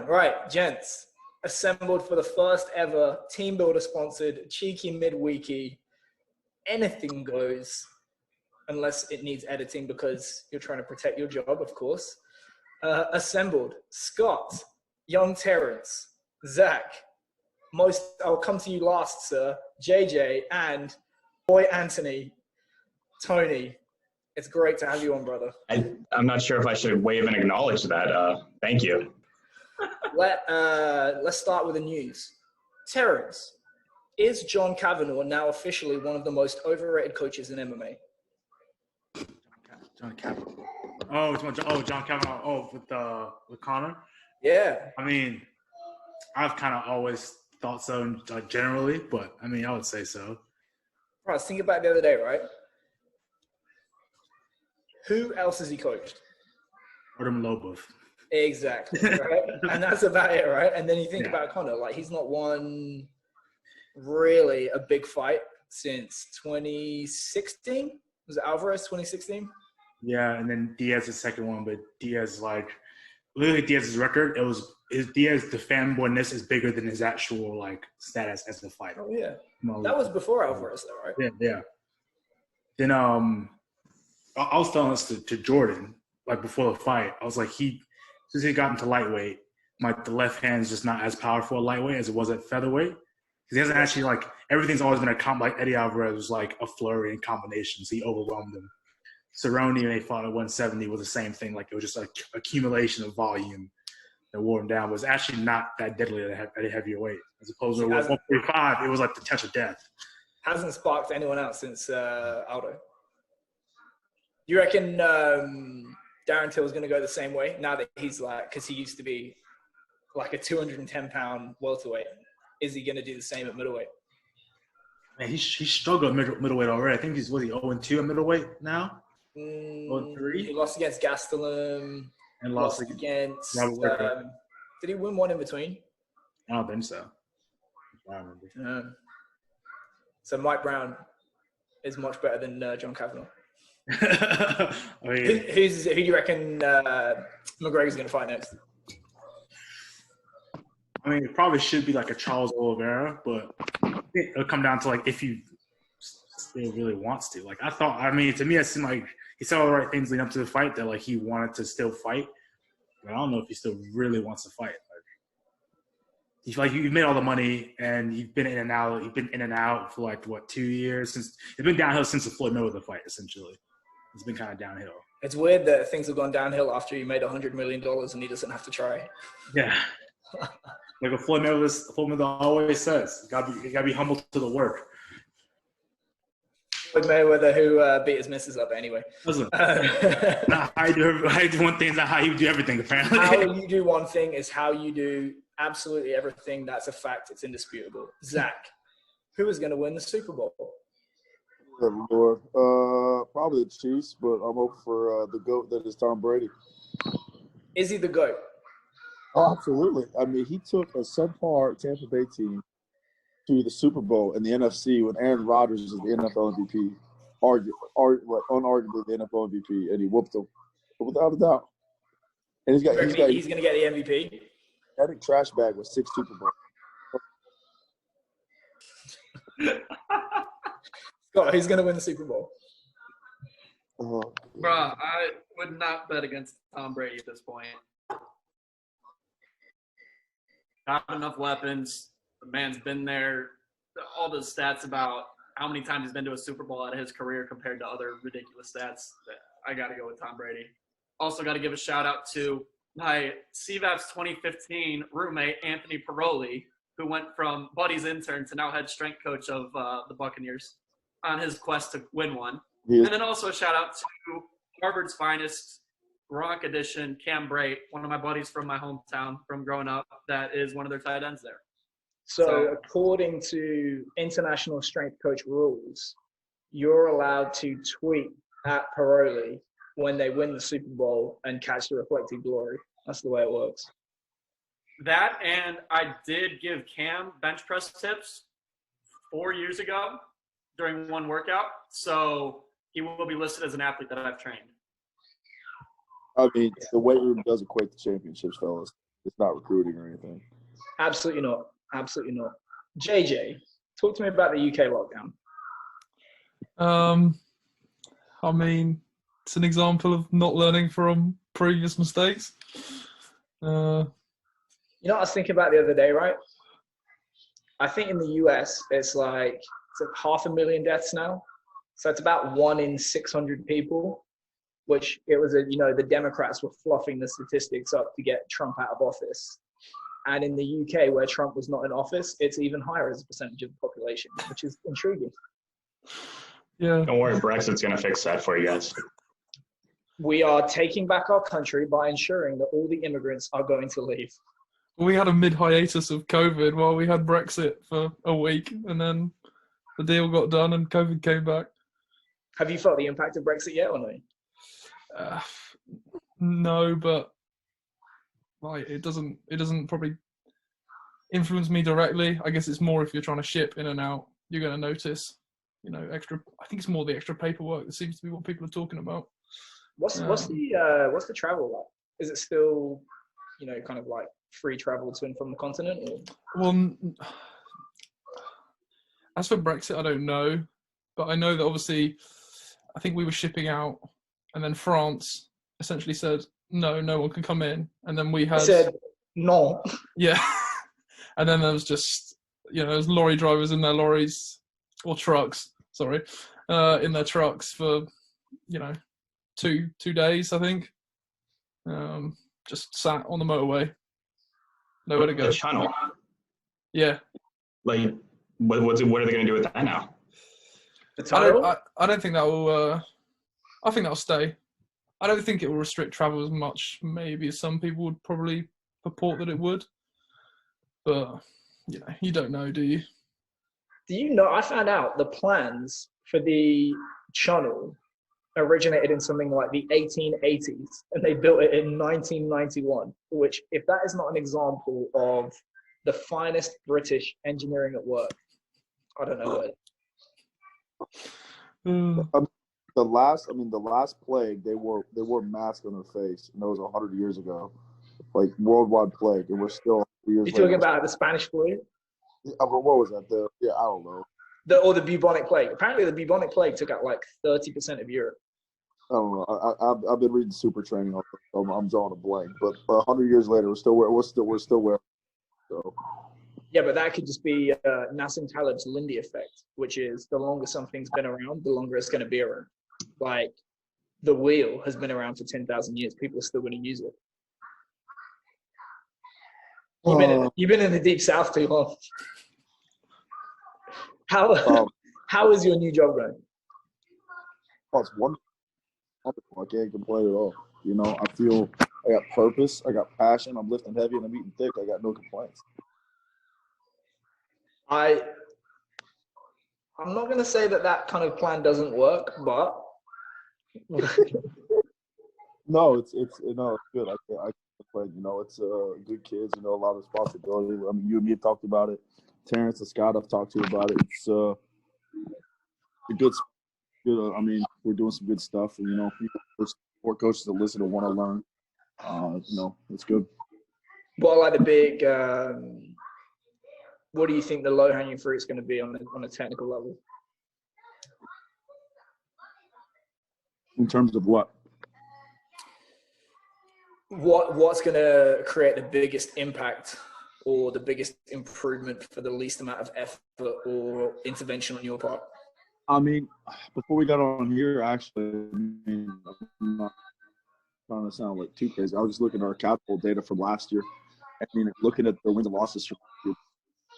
one. Right, gents. Assembled for the first ever Team Builder sponsored cheeky midweeky. Anything goes, unless it needs editing because you're trying to protect your job, of course. Assembled. Scott, young Terrence, Zach, I'll come to you last, sir, JJ, and boy Anthony, Tony. It's great to have you on, brother. I'm not sure if I should wave and acknowledge that. Thank you. Let's start with the news. Terrence, is John Kavanagh now officially one of the most overrated coaches in MMA? John Kavanagh. John Kavanagh. Oh, with Connor. Yeah. I mean, I've kind of always thought so, generally, but I mean, I would say so. I was thinking about it the other day, right? Who else has he coached? Artem Lobov. Exactly, right? And that's about it, right? And then you think about Conor, like he's not won really a big fight since 2016. Was it Alvarez 2016? Yeah, and then Diaz's second one, but Diaz, literally Diaz's record, Diaz, the fanboyness is bigger than his actual, status as a fighter. Oh, yeah. That was before Alvarez, though, right? Yeah. Then, I was telling this to Jordan, before the fight. I was like, since he got into lightweight, the left hand is just not as powerful at lightweight as it was at featherweight. Because he hasn't actually, everything's always been Eddie Alvarez was a flurry and combinations. He overwhelmed him. Cerrone, when they fought at 170, was the same thing. It was just accumulation of volume that wore him down. It was actually not that deadly at a heavier weight. As opposed to 145, it was the touch of death. Hasn't sparked anyone out since Aldo. You reckon Darren Till's going to go the same way now that he's because he used to be a 210-pound welterweight. Is he going to do the same at middleweight? Man, he struggled at middleweight already. I think he's 0-2 at middleweight now. 0-3. He lost against Gastelum. And lost against Robert Whittaker. Did he win one in between? I don't think so. I remember. So Mike Brown is much better than John Kavanagh. I mean, who do you reckon McGregor's going to fight next? I mean, it probably should be a Charles Oliveira, but it'll come down to if he still really wants to. To me, it seemed like he said all the right things leading up to the fight that he wanted to still fight. But I don't know if he still really wants to fight. He's you've made all the money and you've been in and out. You've been in and out for 2 years since it's been downhill since the Floyd Mayweather fight. Essentially, it's been kind of downhill. It's weird that things have gone downhill after you made $100 million and he doesn't have to try. Yeah. Like what Floyd Mayweather always says, you gotta be humble to the work. Floyd Mayweather, who beat his missus up anyway. Listen, not how you do one thing is not how you do everything, apparently. How you do one thing is how you do absolutely everything. That's a fact. It's indisputable. Zach, who is going to win the Super Bowl? Good Lord. Probably the Chiefs, but I'm hoping for the GOAT that is Tom Brady. Is he the GOAT? Oh, absolutely. I mean, he took a subpar Tampa Bay team to the Super Bowl in the NFC when Aaron Rodgers is the NFL MVP, unarguably the NFL MVP, and he whooped them without a doubt. And he's going to get the MVP. I think trash bag was 6 Super Bowls. Scott, who's going to win the Super Bowl? Bruh, I would not bet against Tom Brady at this point. Not enough weapons. The man's been there. All the stats about how many times he's been to a Super Bowl out of his career compared to other ridiculous stats. I got to go with Tom Brady. Also got to give a shout-out to my CVAP's 2015 roommate, Anthony Paroli, who went from Buddy's intern to now head strength coach of the Buccaneers on his quest to win one. Yeah. And then also a shout-out to Harvard's finest, Gronk edition, Cam Brait, one of my buddies from my hometown from growing up, that is one of their tight ends there. So according to international strength coach rules, you're allowed to tweet at Paroli when they win the Super Bowl and catch the reflected glory. That's the way it works. That, and I did give Cam bench press tips 4 years ago during one workout, so he will be listed as an athlete that I've trained. I mean, the weight room does equate to championships, fellas. It's not recruiting or anything. Absolutely not. Absolutely not. JJ, talk to me about the UK lockdown. I mean, it's an example of not learning from previous mistakes. You know what I was thinking about the other day, right? I think in the US, it's like 500,000 deaths now. So it's about 1 in 600 people, which it was, the Democrats were fluffing the statistics up to get Trump out of office. And in the UK, where Trump was not in office, it's even higher as a percentage of the population, which is intriguing. Yeah. Don't worry, Brexit's going to fix that for you guys. We are taking back our country by ensuring that all the immigrants are going to leave. We had a mid-hiatus of COVID while we had Brexit for a week, and then the deal got done and COVID came back. Have you felt the impact of Brexit yet or no? No, but it doesn't probably influence me directly. I guess it's more if you're trying to ship in and out, you're going to notice, extra. I think it's more the extra paperwork that seems to be what people are talking about. What's the travel like? Is it still, kind of like free travel to and from the continent? Or? Well, as for Brexit, I don't know, but I know that obviously, I think we were shipping out, and then France essentially said no one can come in, and then we had said no. Yeah, and then there was just there's lorry drivers in their lorries or trucks, in their trucks for 2 days, I think, just sat on the motorway, nowhere to go. The channel. Yeah. Like, what are they going to do with that now? I don't think that will. I think that'll stay. I don't think it will restrict travel as much, maybe as some people would probably purport that it would. But you don't know, do you? Do you know? I found out the plans for the channel originated in something like the 1880s, and they built it in 1991. Which, if that is not an example of the finest British engineering at work, I don't know what. The last plague, they wore masks on their face, and that was 100 years ago, like worldwide plague, and we're still years. You're talking about the Spanish flu? What was that? I don't know. Or the bubonic plague. Apparently, the bubonic plague took out like 30% of Europe. I don't know. I've been reading Super Training. I'm drawing a blank, but 100 years later, we're still wearing. So. Yeah, but that could just be Nassim Taleb's Lindy effect, which is the longer something's been around, the longer it's going to be around. Like, the wheel has been around for 10,000 years. People are still going to use it. You've been in the deep south too long. How is your new job going? Oh, it's wonderful. I can't complain at all. I feel I got purpose, I got passion, I'm lifting heavy, and I'm eating thick. I got no complaints. I'm not going to say that kind of plan doesn't work, but no, it's good. I complain. It's good kids. A lot of responsibility. I mean, you and me have talked about it. Terrence and Scott have talked to you about it. It's a good. I mean, we're doing some good stuff, and support coaches that listen and want to learn. It's good. What are like the big? What do you think the low-hanging fruit is going to be on a technical level? In terms of what? What's going to create the biggest impact or the biggest improvement for the least amount of effort or intervention on your part? I mean, before we got on here, actually, I'm not trying to sound like too crazy. I was just looking at our capital data from last year. I mean, looking at the wins and losses from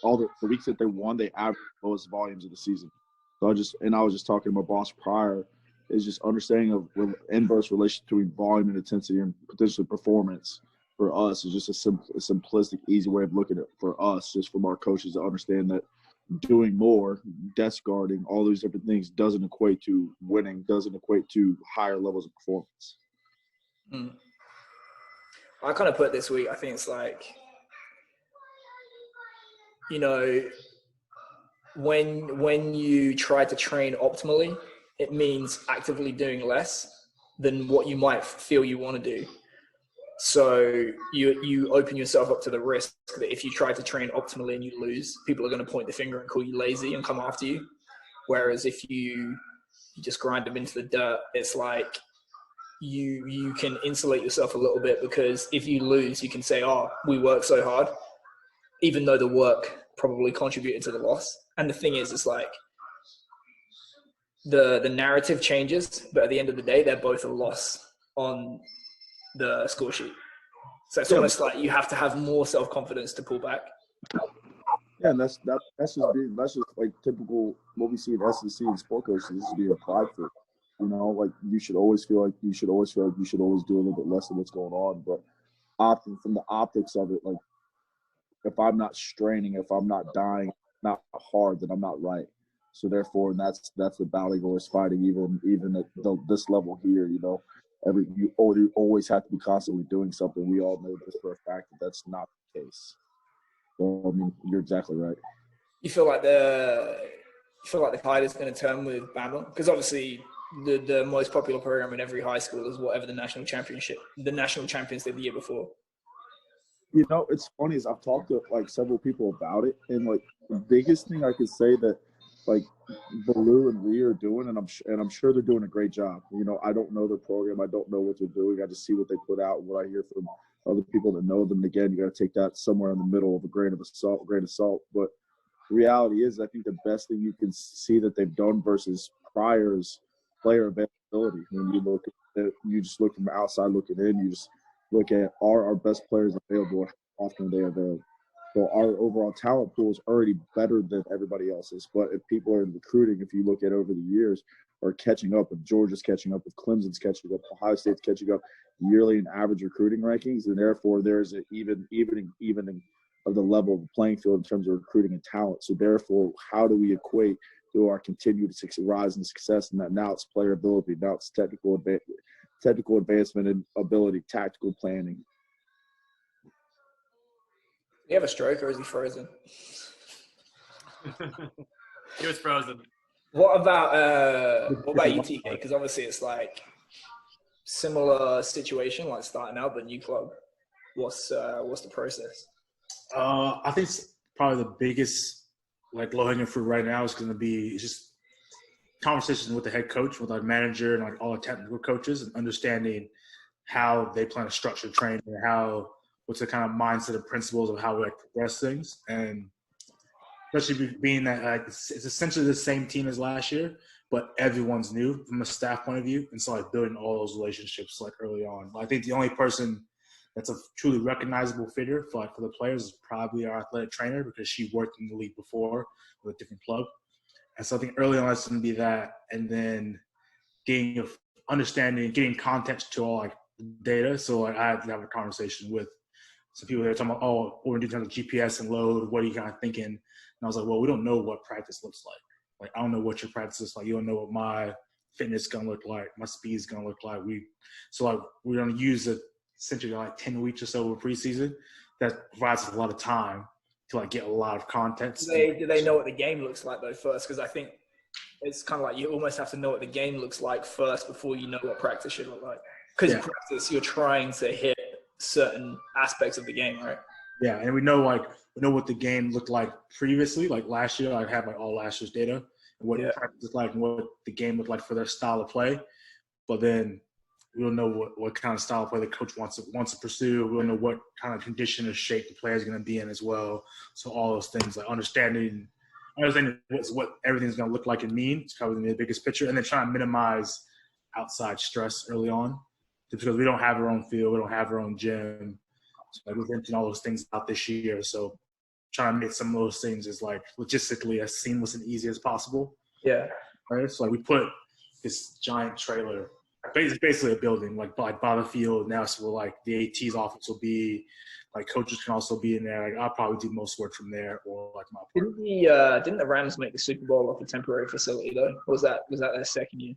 all the weeks that they won, they averaged the lowest volumes of the season. So I was just talking to my boss prior, is just understanding of inverse relation between volume and intensity and potentially performance for us is just a simplistic, easy way of looking at it for us, just from our coaches to understand that doing more, desk guarding, all these different things doesn't equate to winning, doesn't equate to higher levels of performance. I kind of put it this week, I think it's like, when you try to train optimally, it means actively doing less than what you might feel you want to do. So you open yourself up to the risk that if you try to train optimally and you lose, people are going to point the finger and call you lazy and come after you. Whereas if you just grind them into the dirt, it's like you can insulate yourself a little bit, because if you lose, you can say, oh, we worked so hard, even though the work probably contributed to the loss. And the thing is, it's like the narrative changes, but at the end of the day, they're both a loss on the score sheet. So it's almost like you have to have more self-confidence to pull back. Yeah, and that's just like typical what we see in SEC and sport coaches. This is being prideful. You know, like you should always do a little bit less of what's going on. But opting from the optics of it, like if I'm not straining, if I'm not dying, not hard, then I'm not right. So therefore, that's the battle you're always fighting, even at this level here. You know, you always have to be constantly doing something. We all know this for a fact that that's not the case. So I mean, you're exactly right. You feel like the tide is going to turn with Bama, because obviously the most popular program in every high school is whatever the national champions did the year before. You know, it's funny is I've talked to like several people about it, and like the biggest thing I could say that like Baloo and Rhea are doing, and I'm sure they're doing a great job. You know, I don't know their program, I don't know what they're doing. I just see what they put out and what I hear from other people that know them. And again, you got to take that somewhere in the middle of a grain of salt. But the reality is, I think the best thing you can see that they've done versus prior is player availability. When you look at it, you just look from outside looking in, you just look at are our best players available, how often they are available. So our overall talent pool is already better than everybody else's. But if people are in recruiting, if you look at over the years, are catching up, if Georgia's catching up, if Clemson's catching up, Ohio State's catching up yearly in average recruiting rankings, and therefore there's an evening of the level of the playing field in terms of recruiting and talent. So therefore, how do we equate to our continued rise and success? And that now it's player ability, now it's technical advancement and ability, tactical planning. Do you have a stroke, or is he frozen? He was frozen. What about you, TK? Because obviously it's like similar situation, like starting out but new club. What's the process? I think probably the biggest like low-hanging fruit right now is going to be just conversations with the head coach, with our manager, and like all the technical coaches, and understanding how they plan to structure training, and what's the kind of mindset and principles of how we like progress things. And especially being that it's essentially the same team as last year, but everyone's new from a staff point of view. And so like building all those relationships like early on. I think the only person that's a truly recognizable figure for the players is probably our athletic trainer, because she worked in the league before with a different club. And so I think early on it's going to be that, and then getting context to all like data. So like I had to have a conversation with some people that are talking about, oh, we're going to do in terms of GPS and load. What are you kind of thinking? And I was like, well, we don't know what practice looks like. Like, I don't know what your practice is like. You don't know what my fitness is going to look like. My speed is going to look like. We're going to use essentially like 10 weeks or so of preseason. That provides us a lot of time to like get a lot of context. Do they know what the game looks like though first? Because I think it's kind of like you almost have to know what the game looks like first before you know what practice should look like. Because practice, you're trying to hit certain aspects of the game, right? Yeah, and we know what the game looked like previously. Like last year, I had like all last year's data and what practice looked like and what the game looked like for their style of play. But then we don't know what kind of style of play the coach wants to pursue. We don't know what kind of condition or shape the player is going to be in as well. So all those things, like understanding what everything's going to look like and mean, it's probably the biggest picture, and then trying to minimize outside stress early on, because we don't have our own field, we don't have our own gym. So like we're renting all those things out this year. So trying to make some of those things as like logistically as seamless and easy as possible. Yeah. Right. So like we put this giant trailer, basically a building, like by the field now. So we're like the AT's office will be, like coaches can also be in there. Like I'll probably do most work from there, or like my part. Didn't the Rams make the Super Bowl off a temporary facility though? Or was that their second year?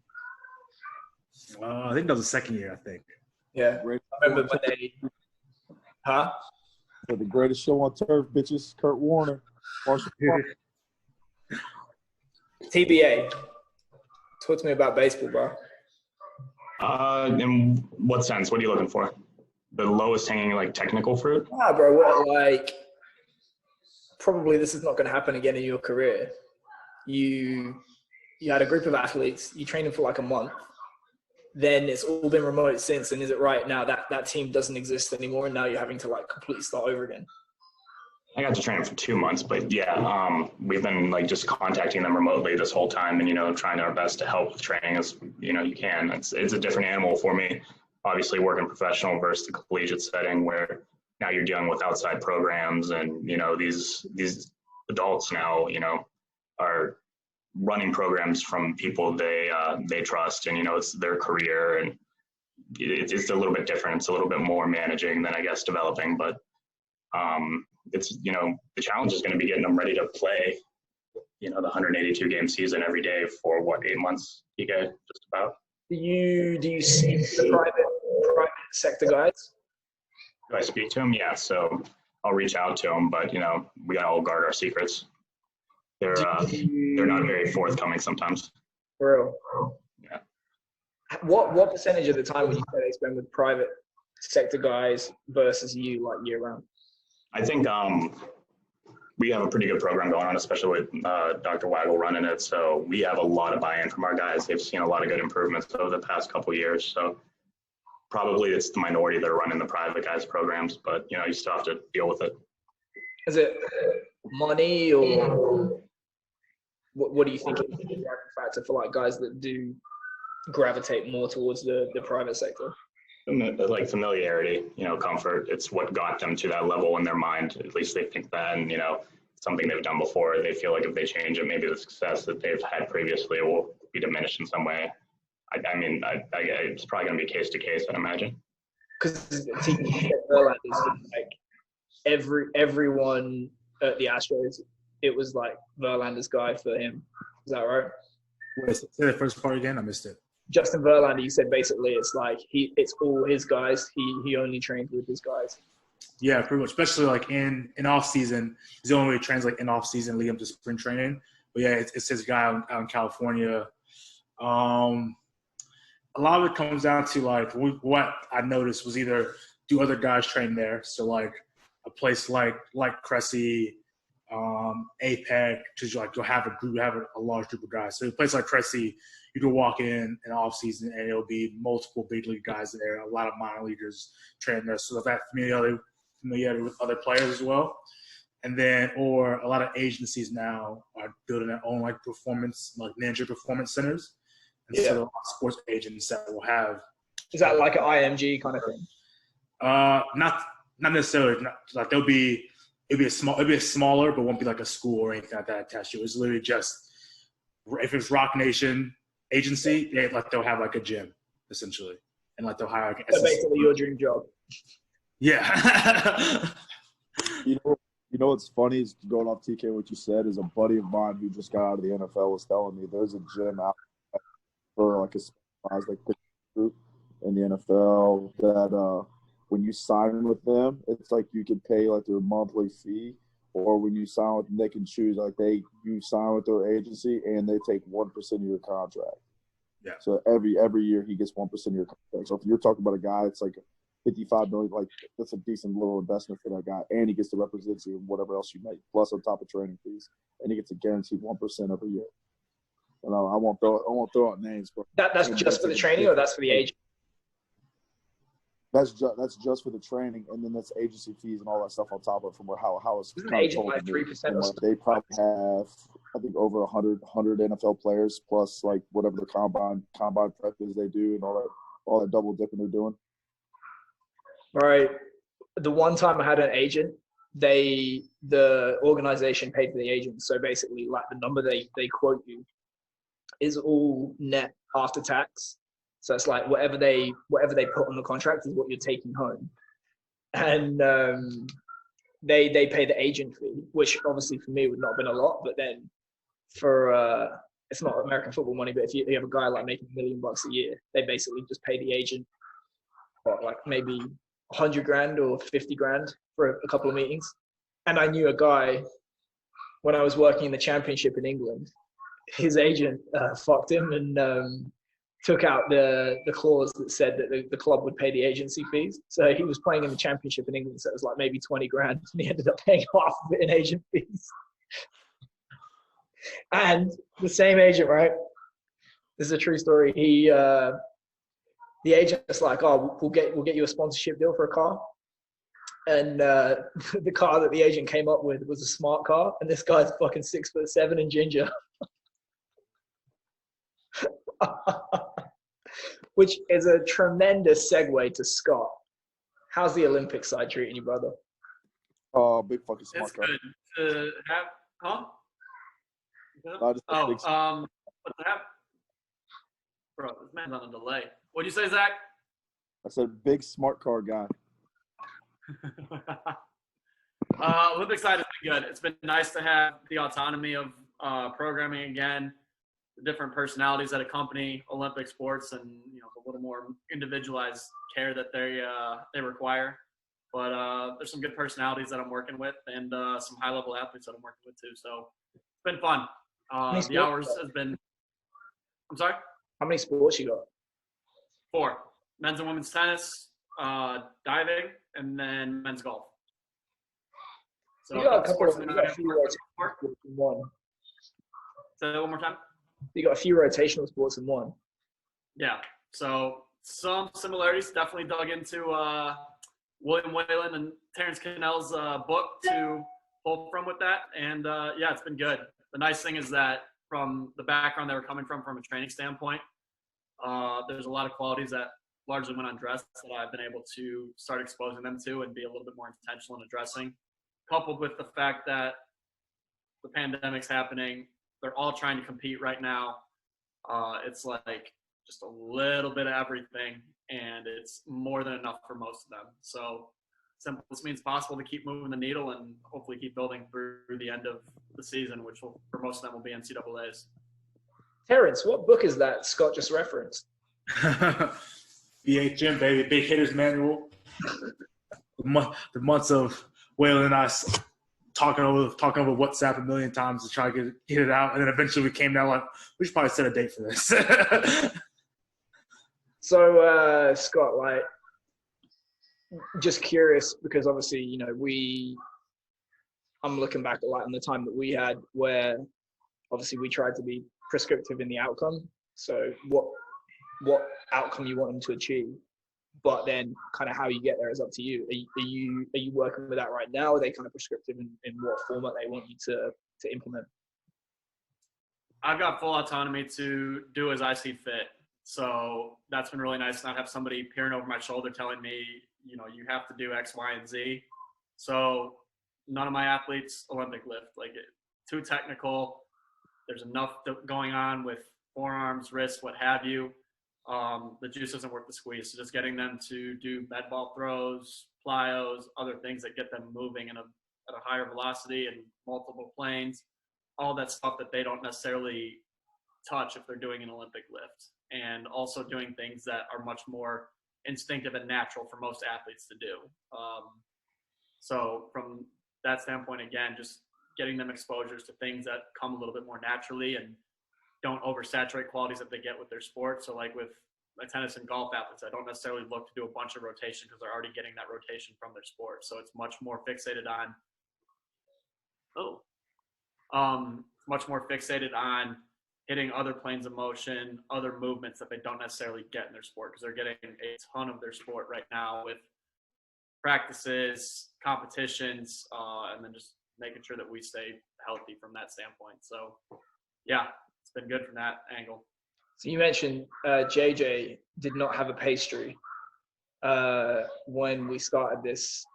I think that was the second year. I think. Yeah. I remember when they. Huh? For the greatest show on turf, bitches. Kurt Warner, Marshall Park. TBA. Talk to me about baseball, bro. In what sense? What are you looking for? The lowest hanging like technical fruit? Nah, bro. What, like, probably this is not going to happen again in your career. You had a group of athletes. You trained them for like a month. Then it's all been remote since. And is it right now that team doesn't exist anymore? And now you're having to like completely start over again. I got to train for 2 months, but yeah, we've been like just contacting them remotely this whole time, and trying our best to help with training as you can. It's a different animal for me. Obviously, working professional versus the collegiate setting, where now you're dealing with outside programs, and these adults now are running programs from people they trust, and it's their career, and it's a little bit different. It's a little bit more managing than I guess developing, but it's the challenge is going to be getting them ready to play the 182 game season every day for 8 months, PK, just about. Do you see the private sector guys? Do I speak to them? Yeah, so I'll reach out to them, but we gotta all guard our secrets. They're not very forthcoming sometimes. For real. Yeah. What percentage of the time would you say they spend with private sector guys versus you like year round? I think we have a pretty good program going on, especially with Dr. Waggle running it. So we have a lot of buy-in from our guys. They've seen a lot of good improvements over the past couple of years. So probably it's the minority that are running the private guys programs, but you still have to deal with it. Is it money, or what do you think is the driving factor for like guys that do gravitate more towards the private sector? Like familiarity, comfort. It's what got them to that level in their mind. At least they think that, and something they've done before. They feel like if they change it, maybe the success that they've had previously will be diminished in some way. I mean, it's probably going to be case to case, I'd imagine. Because Verlander is like everyone at the Astros, it was like Verlander's guy for him. Is that right? Wait, say the first part again. I missed it. Justin Verlander, you said basically it's like it's all his guys. He only trains with his guys. Yeah, pretty much. Especially like in off season, he's the only way to train like in off season, lead him to spring training. But yeah, it's his guy out in California. A lot of it comes down to like what I noticed was either do other guys train there, so like a place like Cressy, APEC, to like you'll have a large group of guys. So a place like Cressy, you can walk in off season and it'll be multiple big league guys there, a lot of minor leaguers training there. So that familiarity with other players as well. And then, or a lot of agencies now are building their own like performance, like ninja performance centers. And so a lot of sports agents that will have. Is that like an IMG kind of thing? Not necessarily. Like it'll be a smaller, but won't be like a school or anything like that attached to it. It's literally just, if it's Rock Nation agency, they'll have like a gym essentially, and like they'll hire. Like so basically, your dream job. Yeah. You know what's funny is going off TK. What you said is a buddy of mine who just got out of the NFL was telling me there's a gym out for like a specialized like group in the NFL that when you sign with them, it's like you can pay like their monthly fee, or when you sign with them, they can choose like you sign with their agency and they take 1% of your contract. Yeah. So every year he gets 1% of your contract. So if you're talking about a guy, it's like $55 million, like that's a decent little investment for that guy, and he gets to represent you and whatever else you make, plus on top of training fees, and he gets a guaranteed 1% every year. And I won't throw out names, but that's just for the training, or that's for the agent? That's just for the training, and then that's agency fees and all that stuff on top of it from how it's Isn't the agent like 3%? They probably have, I think, over 100 NFL players plus like whatever the combine prep is they do and all that double dipping they're doing. All right. The one time I had an agent, the organization paid for the agent. So basically, like the number they quote you is all net after tax. So it's like whatever they put on the contract is what you're taking home, and they pay the agent fee, which obviously for me would not have been a lot. But then for it's not American football money, but if you have a guy like making $1 million a year, they basically just pay the agent like maybe $100,000 or $50,000 for a couple of meetings. And I knew a guy when I was working in the championship in England. His agent fucked him and took out the clause that said that the club would pay the agency fees. So he was playing in the championship in England, so it was like maybe 20 grand, and he ended up paying half of it in agent fees. And the same agent, right? This is a true story. The agent's like, oh, we'll get you a sponsorship deal for a car. And the car that the agent came up with was a smart car, and this guy's fucking 6'7" and ginger. Which is a tremendous segue to Scott. How's the Olympic side treating you, brother? Oh, big fucking smart It's car. good to have, huh? No, just a big- What the heck? Bro, this man's on a delay. What'd you say, Zach? I said big smart car guy. Olympic side has been good. It's been nice to have the autonomy of programming again, the different personalities that accompany Olympic sports, and the little more individualized care that they require. But there's some good personalities that I'm working with, and some high-level athletes that I'm working with too. So it's been fun. The hours has been. I'm sorry. How many sports you got? 4: men's and women's tennis, diving, and then men's golf. So You got a couple. sports You got a few rotational sports in one. Say that one more time. You got a few rotational sports in one. Yeah. So some similarities. Definitely dug into William Whalen and Terrence Cannell's book to pull from with that, and yeah, it's been good. The nice thing is that from the background they were coming from a training standpoint, there's a lot of qualities that largely went undressed that I've been able to start exposing them to and be a little bit more intentional in addressing, coupled with the fact that the pandemic's happening. They're all trying to compete right now. It's like just a little bit of everything, and it's more than enough for most of them. So simplest means possible to keep moving the needle and hopefully keep building through the end of the season, which will, for most of them, will be NCAAs. Terrence, what book is that Scott just referenced? BHM, baby, Big Hitters Manual. The months of Waylon and I talking over WhatsApp a million times to try to get it out, and then eventually we came down like we should probably set a date for this. So Scott, like, just curious because obviously I'm looking back at like on the time that we had where obviously we tried to be prescriptive in the outcome. So what outcome you want them to achieve, but then kind of how you get there is up to you. Are you working with that right now? Are they kind of prescriptive in what format they want you to implement? I've got full autonomy to do as I see fit. So that's been really nice to not have somebody peering over my shoulder telling me, you have to do X, Y, and Z. So none of my athletes Olympic lift. Like, too technical. There's enough going on with forearms, wrists, what have you. The juice isn't worth the squeeze. So just getting them to do med ball throws, plyos, other things that get them moving at a higher velocity and multiple planes, all that stuff that they don't necessarily touch if they're doing an Olympic lift, and also doing things that are much more instinctive and natural for most athletes to do. So from that standpoint, again, just getting them exposures to things that come a little bit more naturally and don't oversaturate qualities that they get with their sport. So like with my tennis and golf athletes, I don't necessarily look to do a bunch of rotation because they're already getting that rotation from their sport. So it's much more fixated on, hitting other planes of motion, other movements that they don't necessarily get in their sport because they're getting a ton of their sport right now with practices, competitions, and then just making sure that we stay healthy from that standpoint. So, yeah, it's been good from that angle. So you mentioned JJ did not have a pastry when we started this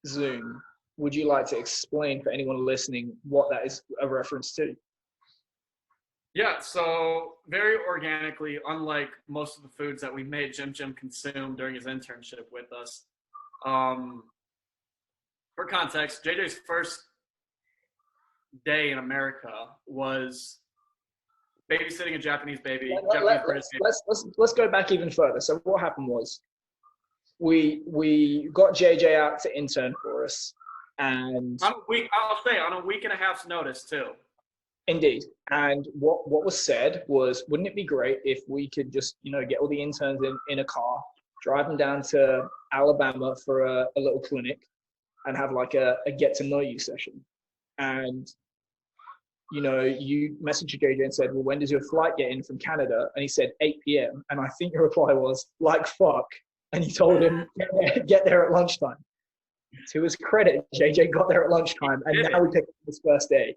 Zoom. Would you like to explain for anyone listening what that is a reference to? Yeah, so very organically, unlike most of the foods that we made Jim consume during his internship with us. For context, JJ's first day in America was babysitting a Japanese baby. Let's go back even further. So what happened was we got JJ out to intern for us, and on a week and a half's notice too. Indeed. And what was said was, wouldn't it be great if we could just, get all the interns in a car, drive them down to Alabama for a little clinic and have like a get to know you session. And, you messaged JJ and said, well, when does your flight get in from Canada? And he said 8 p.m. And I think your reply was, like, fuck. And you told him, get there at lunchtime. To his credit, JJ got there at lunchtime, and now we pick up his first day.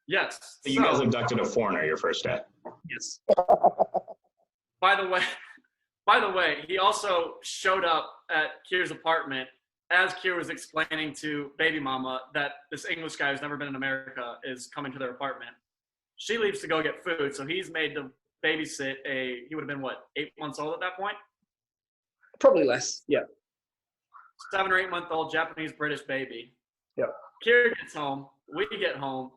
Yes. You guys abducted a foreigner your first day. Yes. By the way, he also showed up at Kier's apartment as Kier was explaining to baby mama that this English guy who's never been in America is coming to their apartment. She leaves to go get food, so he's made to babysit he would have been, 8 months old at that point? Probably less, yeah. 7 or 8 month old Japanese-British baby. Yep. Kier gets home. We get home.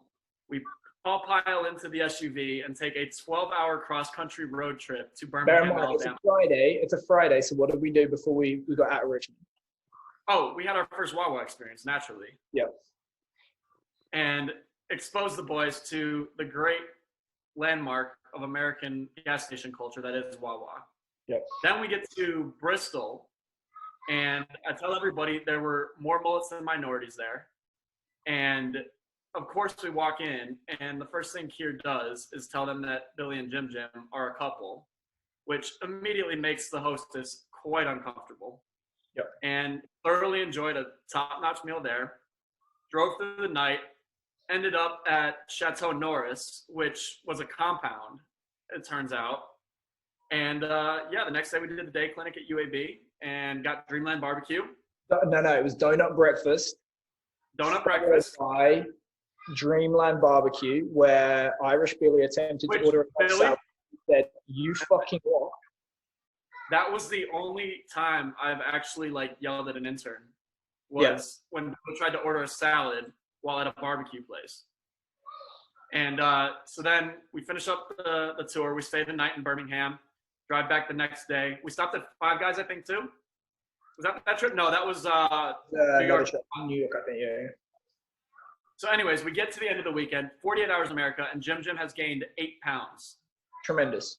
We all pile into the SUV and take a 12-hour cross-country road trip to Birmingham, Alabama. It's a Friday, so what did we do before we got out of Richmond? Oh, we had our first Wawa experience, naturally. Yep. And exposed the boys to the great landmark of American gas station culture that is Wawa. Yep. Then we get to Bristol, and I tell everybody there were more mullets than minorities there. And of course we walk in, and the first thing Kier does is tell them that Billy and Jim are a couple, which immediately makes the hostess quite uncomfortable. Yep. And thoroughly enjoyed a top-notch meal there. Drove through the night, ended up at Chateau Norris, which was a compound, it turns out. And the next day we did the day clinic at UAB and got Dreamland Barbecue. No, it was donut breakfast. Donut breakfast. By Dreamland Barbecue, where Irish Billy attempted to order a salad. He said, "You fucking what?" That was the only time I've actually yelled at an intern. Was when people tried to order a salad while at a barbecue place. And so then we finish up the tour. We stayed the night in Birmingham. Drive back the next day. We stopped at Five Guys, I think, too. Was that trip? No, that was New York. New York, I think, yeah. So anyways, we get to the end of the weekend, 48 Hours America, and Jim has gained 8 pounds. Tremendous.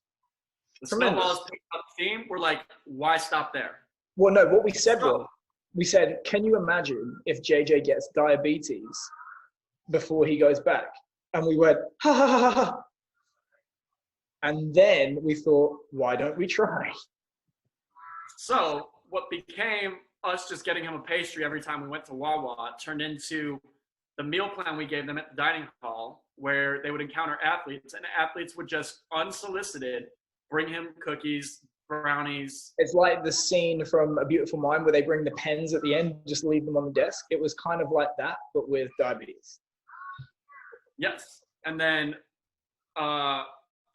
The snowballs picked up steam. We're like, why stop there? Well, no, what we said was, can you imagine if JJ gets diabetes before he goes back? And we went, ha, ha, ha, ha, ha. And then we thought, why don't we try? So what became us just getting him a pastry every time we went to Wawa turned into the meal plan we gave them at the dining hall, where they would encounter athletes, and athletes would just unsolicited bring him cookies, brownies. It's like the scene from A Beautiful Mind where they bring the pens at the end, just leave them on the desk. It was kind of like that, but with diabetes. Yes. And then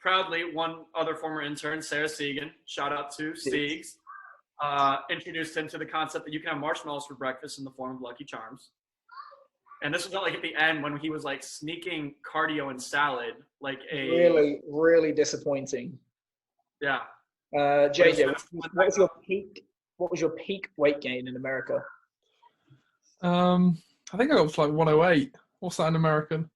proudly, one other former intern, Sarah Segan, shout out to Siegs, introduced him to the concept that you can have marshmallows for breakfast in the form of Lucky Charms. And this was not at the end when he was sneaking cardio and salad, really, really disappointing. Yeah. JJ, what was your peak weight gain in America? I think I got to 108. What's that in American?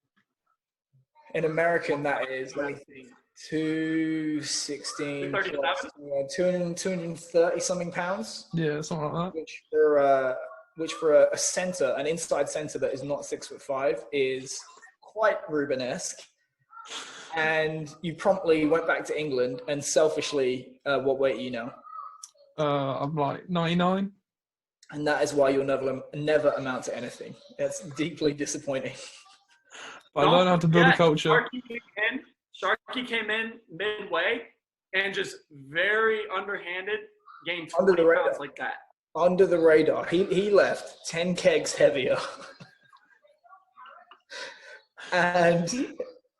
In American, that is, let me think, 216, 230 something pounds. Yeah, something like that. Which for a center, an inside center that is not 6'5", is quite Rubenesque. And you promptly went back to England, and selfishly, what weight are you now? I'm 99. And that is why you'll never amount to anything. It's deeply disappointing. I learned how to build a culture. Sharky came in midway and just very underhanded gained 20 pounds like that. Under the radar. He left 10 kegs heavier. And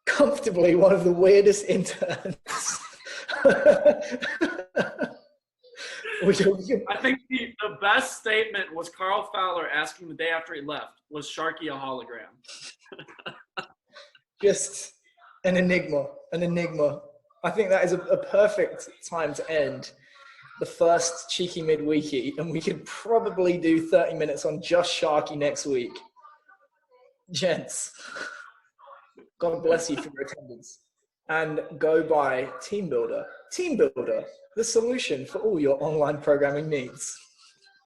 comfortably one of the weirdest interns. I think the best statement was Carl Fowler asking the day after he left, was Sharky a hologram? Just an enigma. I think that is a perfect time to end the first cheeky midweeky, and we could probably do 30 minutes on just Sharky next week. Gents. God bless you for your attendance. And go buy Team Builder. Team Builder, the solution for all your online programming needs.